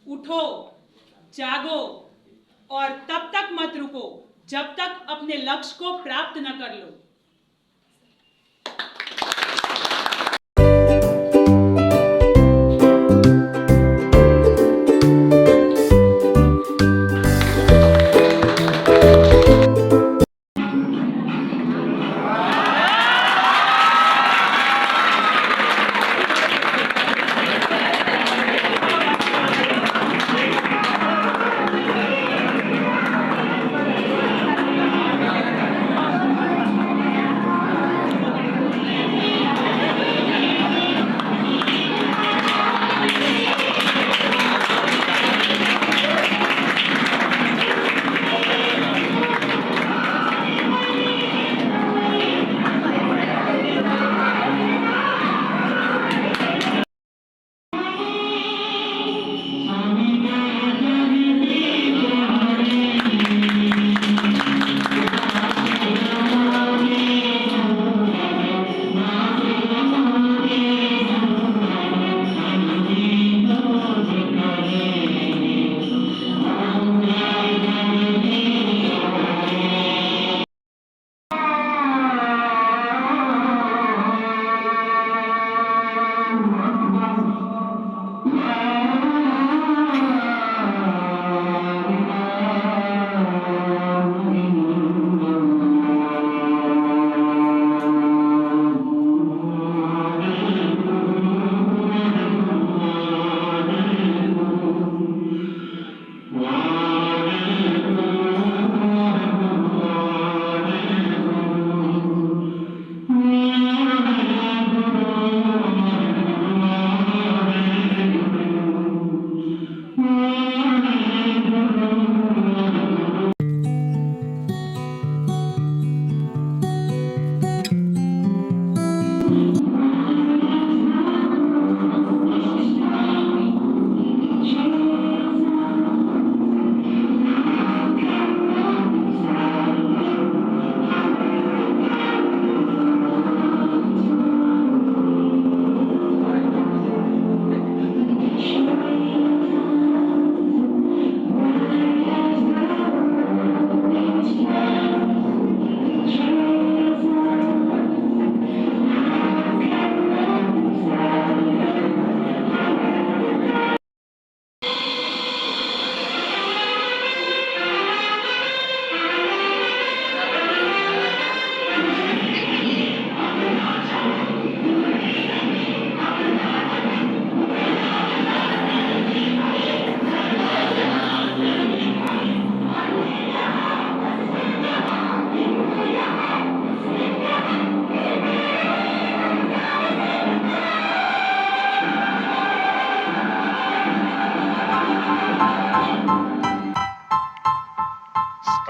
उठो, जागो और तब तक मत रुको जब तक अपने लक्ष्य को प्राप्त न कर लो।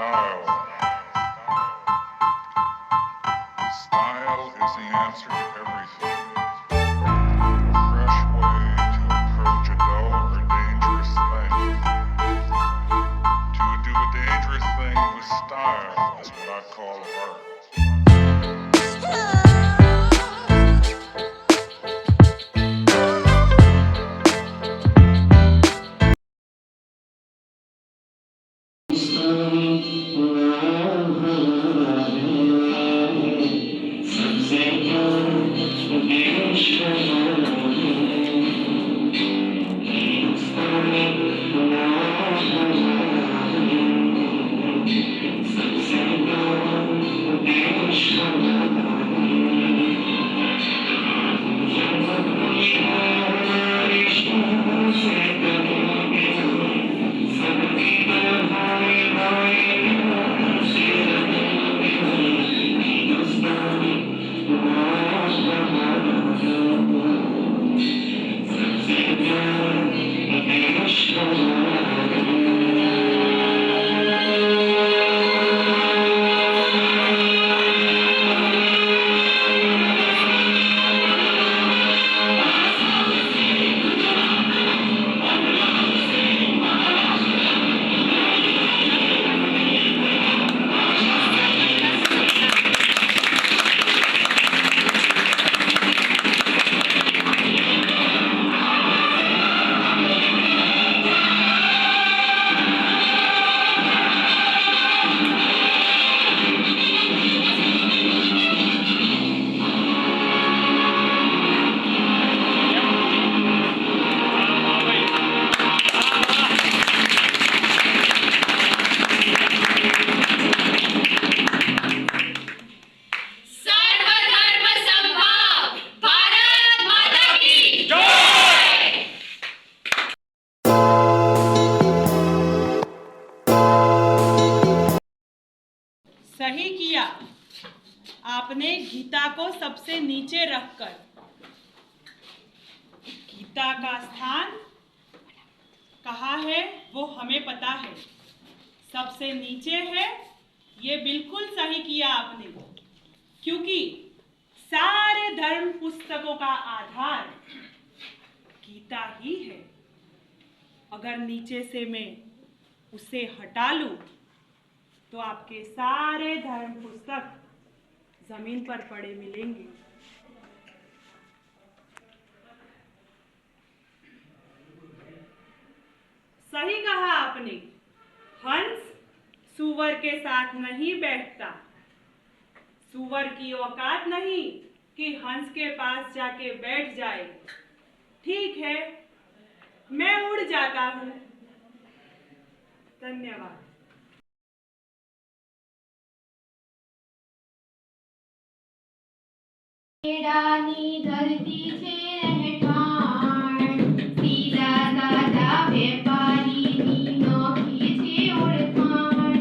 Style. Style is the answer to everything. A fresh way to approach a dull or dangerous thing. To do a dangerous thing with style is what I call art. सही किया आपने गीता को सबसे नीचे रखकर। गीता का स्थान कहाँ है वो हमें पता है, सबसे नीचे है। ये बिल्कुल सही किया आपने, क्योंकि सारे धर्म पुस्तकों का आधार गीता ही है। अगर नीचे से मैं उसे हटा लूं तो आपके सारे धर्म पुस्तक जमीन पर पड़े मिलेंगे। सही कहा आपने, हंस सूअर के साथ नहीं बैठता। सूअर की औकात नहीं कि हंस के पास जाके बैठ जाए। ठीक है, मैं उड़ जाता हूँ। धन्यवाद। केडानी धरती छे रहठाण, सीधा साधा वेपारी नी नोखी छे ओळखाण।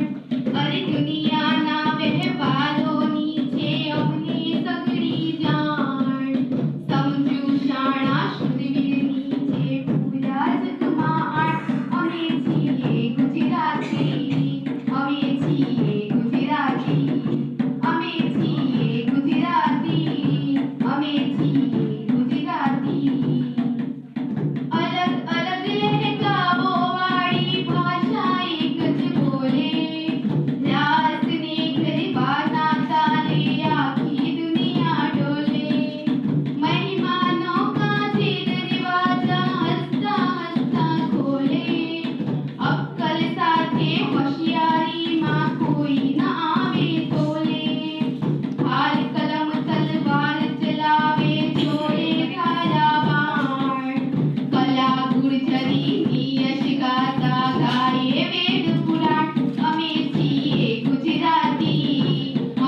अरे दुनियाना व्यवहारोनी छे अમને સઘળી જાણ। સમજુ શાણા શૂરવીરની છે પૂરા જગમાં। અમે છીએ ગુજરાતી, અમે છીએ ગુજરાતી, અમે છીએ ગુજરાતી, અમે છીએ ગુજરાતી। અલગ અલગ લહેકાઓ વાળી ભાષા એક જ બોલે। રાસને ગરબાના તાલે આખી દુનિયા ડોલે। મહેમાનો કાંઠે દરવાજા હસતા હસતા ખોલે। અક્કલ સાથે હોશિયારીમાં કોઈ ન આવે તોલે। હાલ કલમ તલવાર ચલાવે જોડે ખારા બાણ। કલા ગુર્જરીની યશ ગાતા ગાયે વેદ પુરાણ। અમે છીએ ગુજરાતી,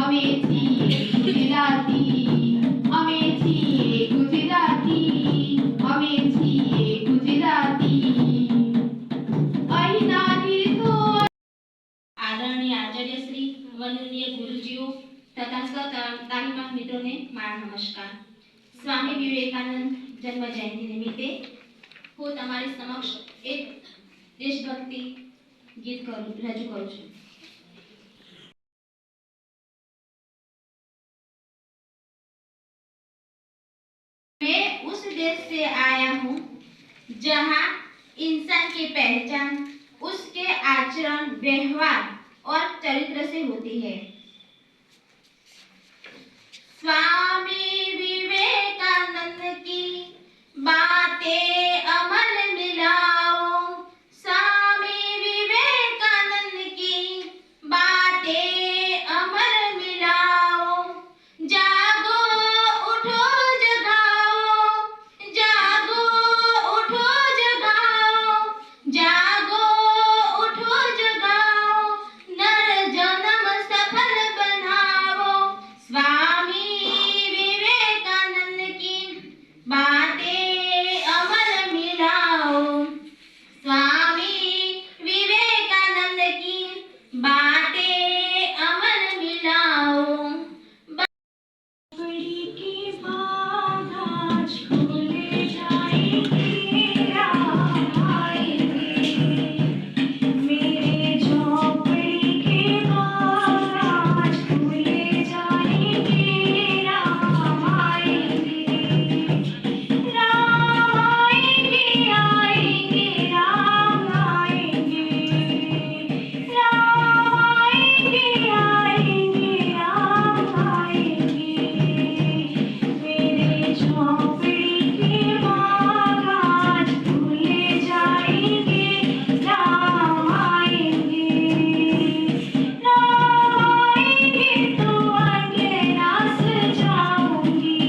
અમે છીએ ગુજરાતી, અમે છીએ ગુજરાતી, અમે છીએ ગુજરાતી। અહીંના તીર્થો આદરણીય આચાર્યશ્રી, વંદનીય ગુરુજીઓ તથા તાલીમાર્થ મિત્રોને મારા નમસ્કાર। સ્વામી વિવેકાનંદ જન્મ જયંતિ નિમિત્તે હું તમારી સમક્ષ એક દેશભક્તિ ગીત રજૂ કરું છું। देश से आया हूँ जहाँ इंसान की पहचान उसके आचरण, व्यवहार और चरित्र से होती है। स्वामी विवेकानंद की बातें अमल मिलाओ, स्वामी विवेकानंद की बातें अमल मिलाओ। जागो उठो जगाओ, जागो उठो जगाओ, जागो उठो जगाओ, नर जन्म सफल बनाओ। स्वामी विवेकानंद की बातें अमल मिलाओ, स्वामी विवेकानंद की बातें अमल मिलाओ। झोपड़ी के बाग आज खुले जाएंगे, राम आएंगे। मेरे झोपड़ी के बाग आज खुले जाएंगे, राम आएंगे। राम आएंगे, आएंगे, राम आएंगे। राम आएंगे, आएंगे, राम आएंगे। मेरे झोपड़ी के बाग आज खुले जाएंगे, राम आएंगे। राम आएंगे तो अंधेरा सजाऊंगी,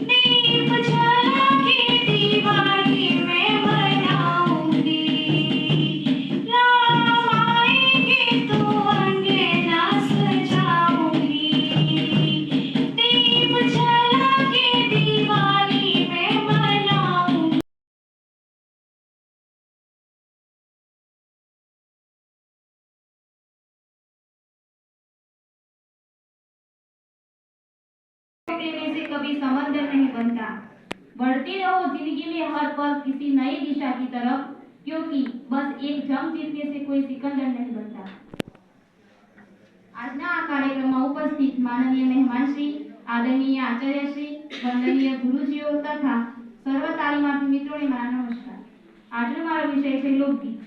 दीप जला के दिवाली में मनाऊंगी। राम आएंगे तो अंधेरा सजाऊंगी, दीप जला के दिवाली में मनाऊंगी। देने से कभी समंदर नहीं बनता। बढ़ती रहो जिंदगी में हर पल किसी नई दिशा की तरफ, क्योंकि बस एक जंग जीतने से कोई सिकंदर नहीं बनता। આજના આ કાર્યક્રમમાં ઉપસ્થિત માનનીય મહેમાનશ્રી, આદરણીય આચાર્યશ્રી, વંદનીય ગુરુજીઓ તથા સર્વ તાલીમાર્થી મિત્રોને મારા નમસ્કાર। આજનો મારો વિષય છે લોકગીત।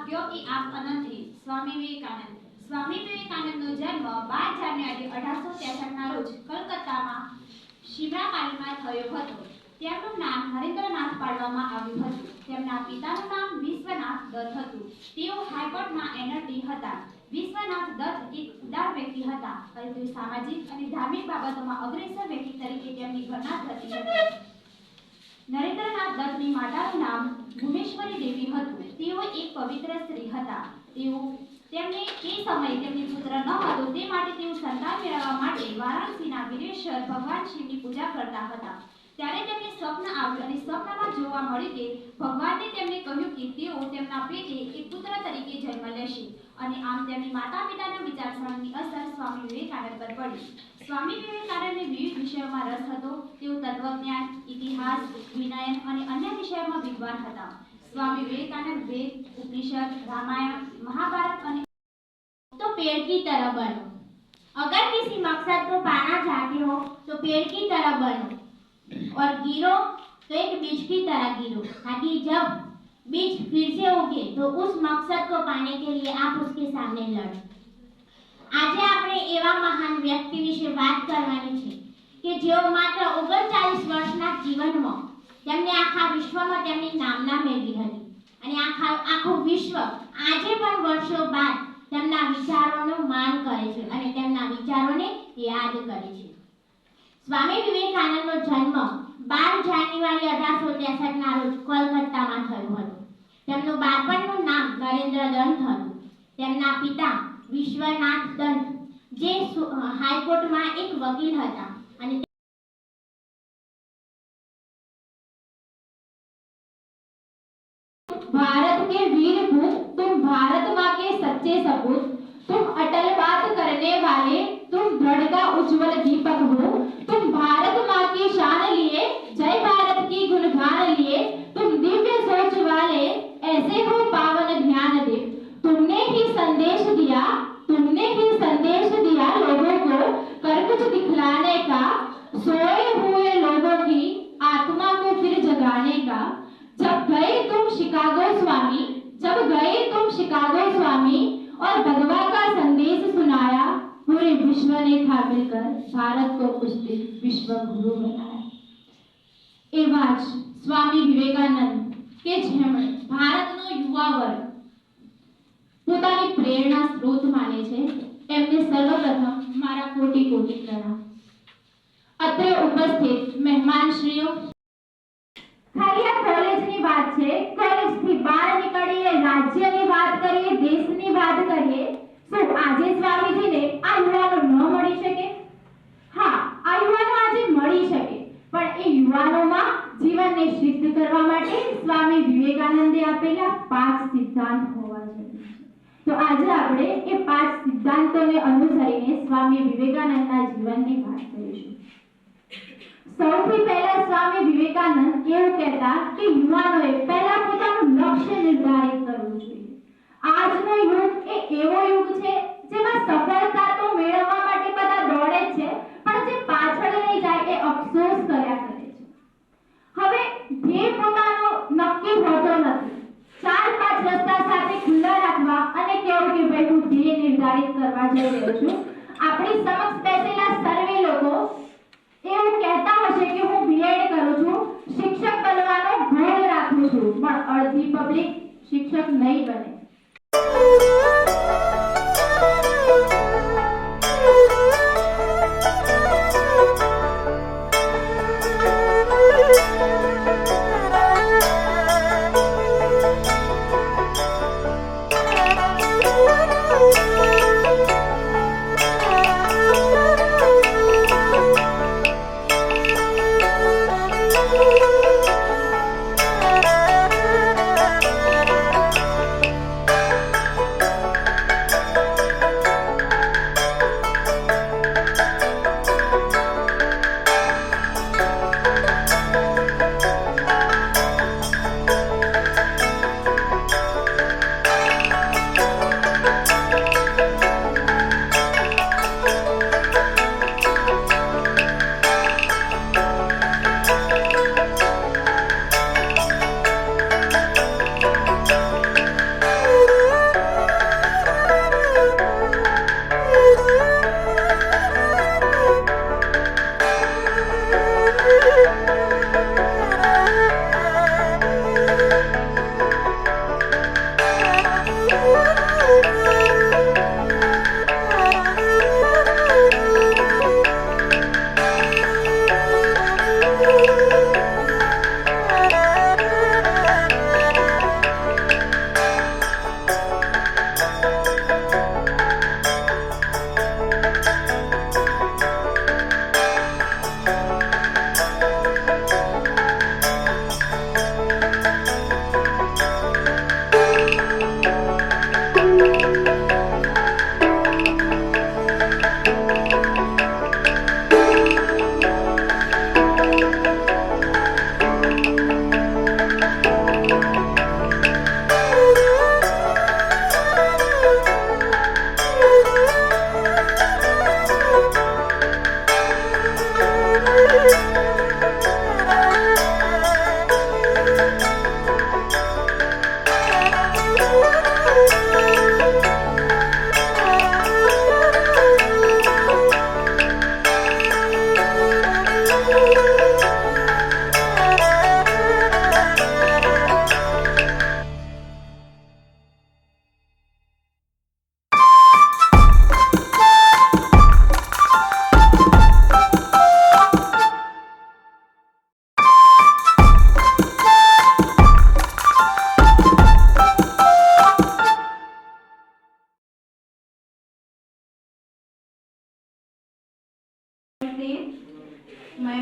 क्योंकि आप अनंत हैं। स्वामी विवेकानंद। સ્વામી વિવેકાનંદનો જન્મ 12 જાન્યુઆરી 1863ના રોજ કલકત્તામાં શિમલાપાલીમાં થયો હતો. તેમનું નામ નરેન્દ્રનાથ પાડવામાં આવ્યું હતું. તેમના પિતાનું નામ વિશ્વનાથ દત્ત હતું. તેઓ હાઈકોર્ટમાં એનર્ટી હતા. વિશ્વનાથ દત્ત એક ઉદાર વ્યક્તિ હતા, પરંતુ સામાજિક અને ધાર્મિક બાબતોમાં અગ્રેસર વ્યક્તિ તરીકે તેમની ગણના થતી હતી. નરેન્દ્રનાથ દત્તની માતાનું નામ ભુવનેશ્વરી દેવી હતું. તેઓ એક પવિત્ર સ્ત્રી હતા. તેમને તે સમયે તેમની પુત્ર ન હતો, તે માટે તેઓ સંતાન મેળવવા માટે વારાણસીના વીરેશ્વર ભગવાન શિવની પૂજા કરતા હતા. ત્યારે તેમને સ્વપ્ન આવ્યું અને સ્વપ્નમાં જોવા મળ્યું કે ભગવાને તેમને કહ્યું કે તેઓ તેમના પેટે એક પુત્ર તરીકે જન્મ લેશે, અને આમ તેમની માતા પિતાના વિચારસરણીની અસર સ્વામી વિવેકાનંદ પર પડી. સ્વામી વિવેકાનંદને વિવિધ વિષયોમાં રસ હતો. તેઓ તત્વજ્ઞાન, ઇતિહાસ, વિનયન અને અન્ય વિષયોમાં વિદ્વાન હતા. स्वामी विवेकानंद वेद, उपनिषद, रामायण, महाभारत और तो पेड़ की तरह बनो। अगर किसी मकसद को पाना चाहते हो तो पेड़ की तरह बनो और गिरो तो एक बीज की तरह गिरो, ताकि जब बीज फिर से उगे तो उस मकसद को पाने के लिए आप उसके सामने लड़ो। આજે આપણે એવા મહાન વ્યક્તિ વિશે વાત કરવાની છે કે જેઓ માત્ર 39 વર્ષના જીવનમાં તેમને આખા વિશ્વમાં તેમની નામના મેળવી હતી, અને આખું વિશ્વ આજે પણ વર્ષો બાદ તેમના વિચારોનું માન કરે છે અને તેમના વિચારોને યાદ કરે છે. સ્વામી વિવેકાનંદનો જન્મ 12 જાન્યુઆરી 1863ના રોજ કોલકાતામાં થયો હતો. તેમનું બાળપણનું નામ નરેન્દ્ર દત્ત હતું. તેમના પિતા વિશ્વનાથ દત્ત જે હાઈકોર્ટમાં એક વકીલ હતા અને भारत के वीर भूप, तुम भारत माँ के सच्चे सपूत, तुम अटल बात करने वाले, तुम दृढ़ का उज्जवल दीपक हो, तुम भारत माँ की शान लिए, जय भारत की गुणगान लिए, तुम दिव्य सोच वाले, ऐसे हो पावन ध्यान देव। तुमने ही संदेश दिया लोगों को कर कुछ दिखलाने का, सोए हुए लोगों की आत्मा को फिर जगाने का। जब गए तुम शिकागो स्वामी और भगवा का संदेश सुनाया, पूरे विश्व ने था मिलकर भारत को उस दिन विश्व गुरु बनाया। एवा ज स्वामी विवेकानंद के જેમણે ભારતનો યુવા વર્ગ પોતાની પ્રેરણા સ્ત્રોત માને છે, એમને સર્વપ્રથમ મારા કોટી કોટી પ્રણામ. અત્રે ઉપસ્થિત મહેમાનશ્રીઓ, ખાલી આ કોલેજની વાત છે, કોલેજથી બહાર નીકળીએ, રાજ્યની વાત કરીએ, દેશની વાત કરીએ, શું આજે સ્વામીજીને આ યુવાનો ન મળી શકે? હા, આ યુવાનો આજે મળી શકે, પણ એ યુવાનોમાં જીવનને સિદ્ધ કરવા માટે સ્વામી વિવેકાનંદે આપેલા 5 સિદ્ધાંત હોવા જોઈએ. તો આજે આપણે એ 5 સિદ્ધાંતોને અનુસરીને સ્વામી વિવેકાનંદના જીવનની વાત કરીશું. સૌથી પહેલા સ્વામી વિવેકાનંદ એવું કહેતા કે યુવાનોએ પહેલા પોતાનું લક્ષ્ય નિર્ધારિત કરવું જોઈએ. આજનો યુગ એ એવો યુગ છે જેમાં સફળતા તો મેળવવા માટે બધા દોડે જ છે, પણ જે પાછળ રહી જાય એ અફસોસ કર્યા કરે છે. હવે ધ્યેય પોતાનો નક્કી હોતો નથી. 4-5 રસ્તા સાથે ખુલ્લા રાખવા અને કેવું કે ભાઈ હું ધ્યેય નિર્ધારિત કરવા જઈ રહ્યો છું. આપણી સમક્ષ બેસેલા સર્વે લોકો એવું કહેતા હશે કે હું બીએડ કરું છું, શિક્ષક બનવાનો ગોળ રાખું છું, પણ અડધી પબ્લિક શિક્ષક નહીં બને.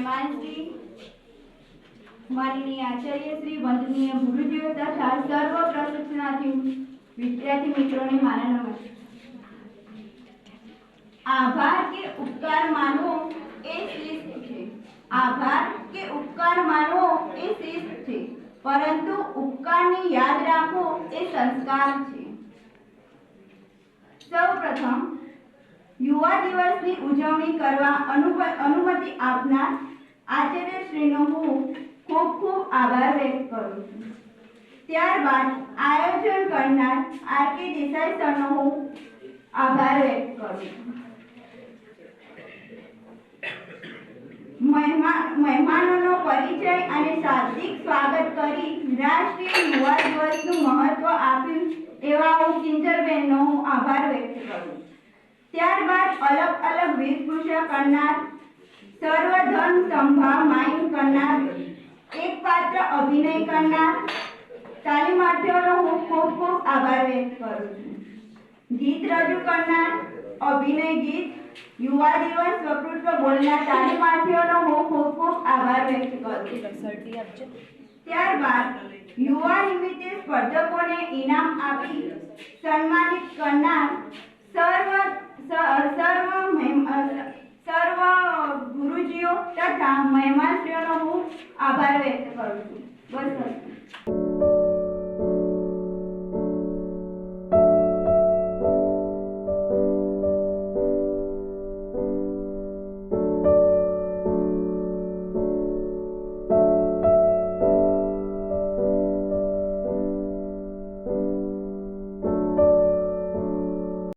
મહેમાનશ્રી, માનનીય આચાર્યશ્રી, વંદનીય ગુરુજીઓ તથા સર્વ પ્રશિક્ષણાર્થી વિદ્યાર્થી મિત્રોને મારા નમસ્કાર. આભાર કે ઉપકાર માનવો એ શિસ્ત છે. આભાર કે ઉપકાર માનવો એ શિસ્ત છે, પરંતુ ઉપકારને યાદ રાખવો એ સંસ્કાર છે. સૌપ્રથમ યુવા દિવસની ઉજવણી કરવા અનુમતિ આપનાર આચાર્યશ્રીનો હું ખૂબ ખૂબ આભાર વ્યક્ત કરું છું. ત્યારબાદ આયોજન કરનાર આર.કે. દેસાઈ સરનો હું આભાર વ્યક્ત કરું છું. મહેમાનોનો પરિચય અને શાબ્દિક સ્વાગત કરી રાષ્ટ્રીય યુવા દિવસનું મહત્વ આપ્યું એવા હું કિંજલબેનનો હું આભાર વ્યક્ત કરું. ત્યારબાદ અલગ અલગ વેશભૂષા કરનાર, સર્વધન સંભાવ માઇન કરનાર, એક પાત્ર અભિનય કરનાર તાલીમાર્થીઓનો હું ખૂબ ખૂબ આભાર વ્યક્ત કરું છું. ગીત રજૂ કરનાર, અભિનય ગીત, યુવા દિવસ વક્તૃત્વ બોલનાર તાલીમાર્થીઓનો હું ખૂબ ખૂબ આભાર વ્યક્ત કરું છું. ત્યારબાદ યુવા નિમિત્તે સ્પર્ધકોને ઇનામ આપી સન્માનિત કરનાર સર્વ ગુરુજીઓ તથા મહેમાનશ્રીઓનો હું આભાર વ્યક્ત કરું છું. બસ.